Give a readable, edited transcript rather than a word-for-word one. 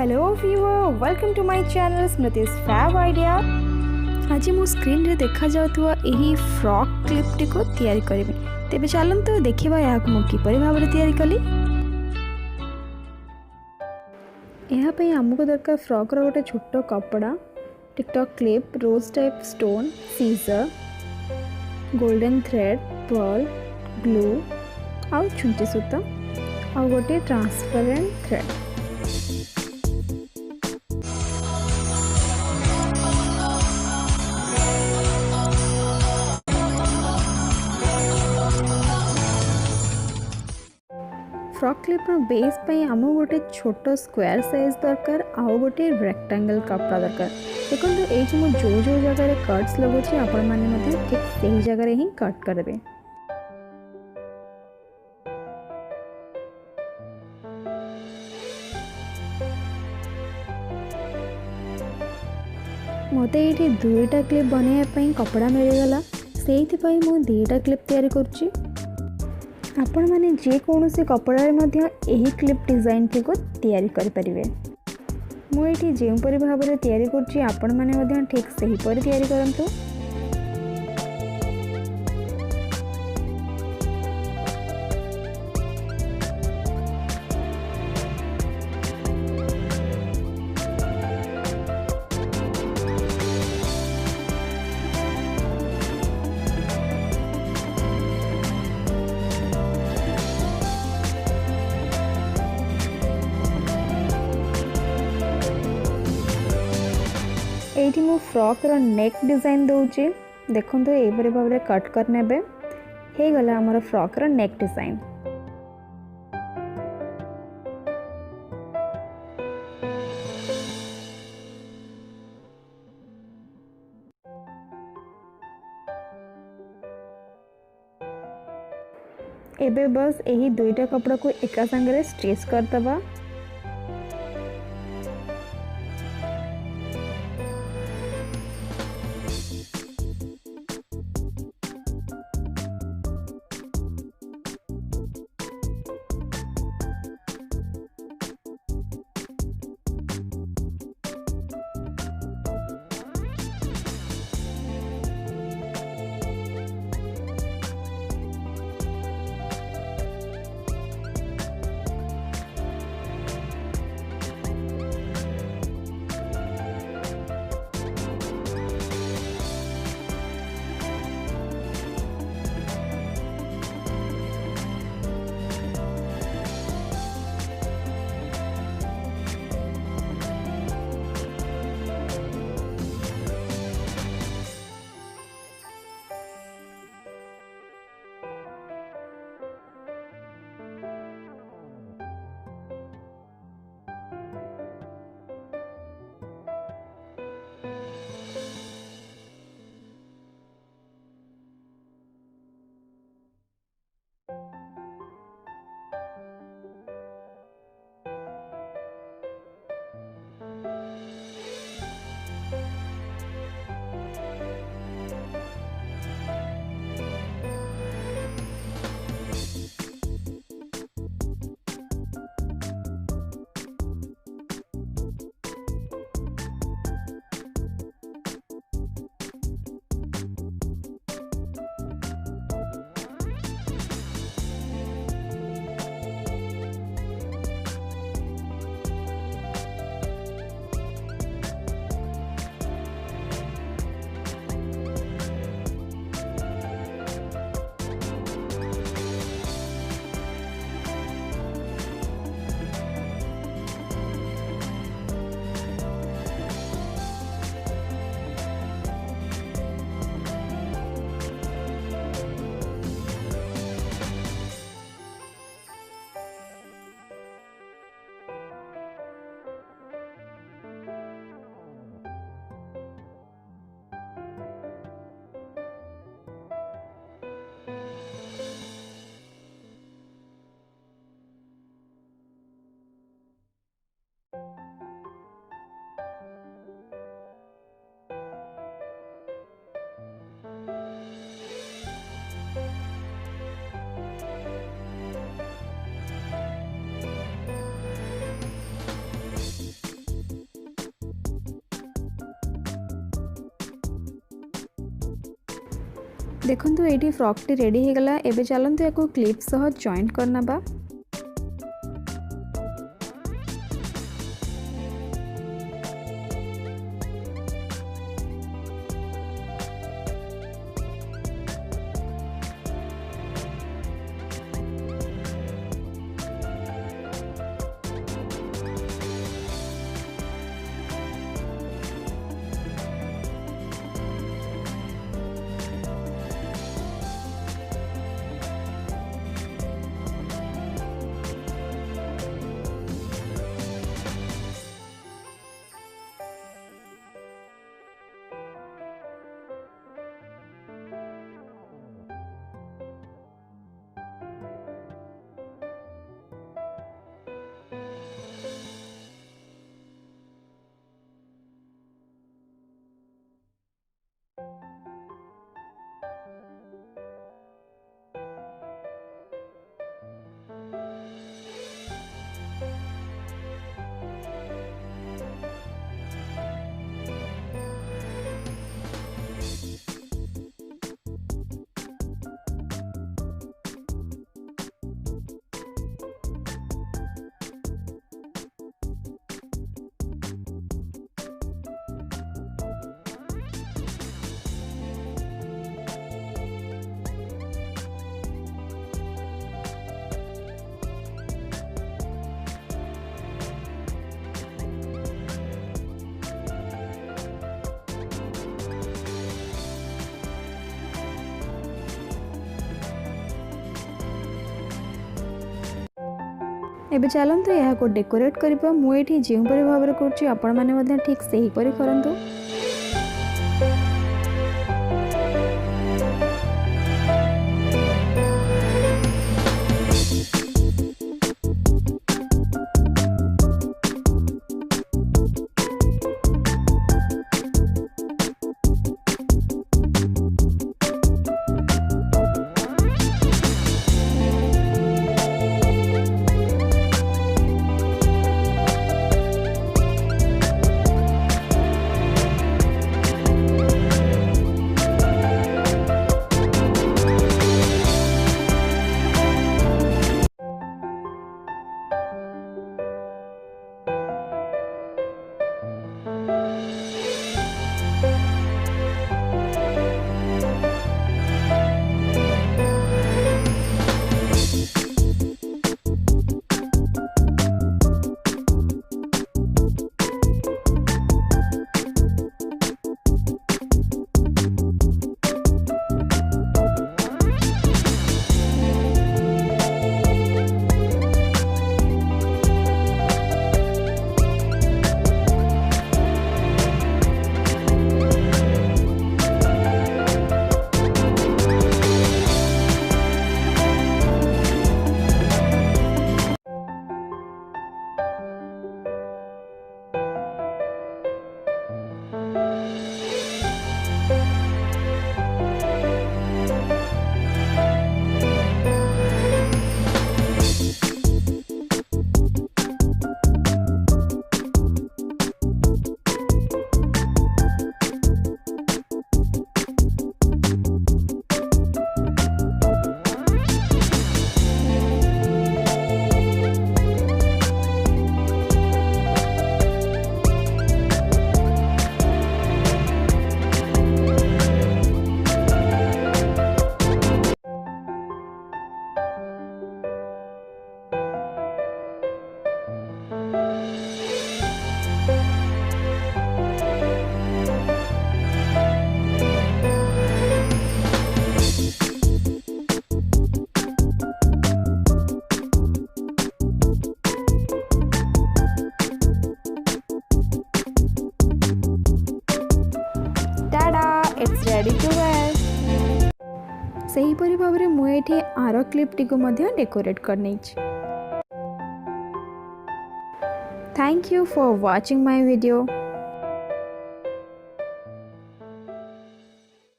Hello viewer, welcome to my channel Smriti's fab idea. आज मो screen रे देखा जाउथुवा एही फ्रॉक क्लिपटी को तैयारी करबी। तेबे चलंतु देखिबा या को मो किपरि भाबरे तैयारी कली। यहाँ पे हमको दरकार फ्रॉक रो गोटे छोट कपड़ा, TikTok clip, rose type stone, scissor, golden thread, pearl, glue आउ छुंची सूता आउ गोटे transparent thread. Frock clip base पे आम गोटे छोट स्क्वायर साइज दरकार आउ गोटे रेक्टेंगल कपड़ा दरकार। देखो ये मुझे जो जो जगह कट्स लगुच आपण मैंने ठीक से जगह ही कट करेंगे। मत ये दुईटा क्लिप बनवाई कपड़ा मिलगला, से दुईटा क्लिप तैयारी करुच्ची। आपण माने जे कौनसी कपड़ा यही क्लिप डिजाइन टी को तैयारी करें। मुझे जोपरी भाव में तैयारी करुच्ची आपण माने ठीक से ही तैयारी करंतु। एठी मु फ्रॉक रो नेक डिजाइन दउची। देखो तो एपरी भाव में कट करने हे गला हमर फ्रॉक रो नेक डिजाइन। एबे बस यही दुईटा कपड़ा को एका संगे स्टिच करदबा। देखंतु एटी फ्रॉक टी रेडी हो गला। एबे चलंतु याको क्लिप सह जॉइंट करनबा। एबे चलंतु यहाँ को डेकोरेट करबा। मु एठी जेउ परि भाबरे करछि आपण माने मध्य ठीक सेही परि करंतु। It's ready to wear. सही परि भाबरे मु एठी आरो क्लिप टी को मध्य डेकोरेट करनै छी। Thank you for watching my video.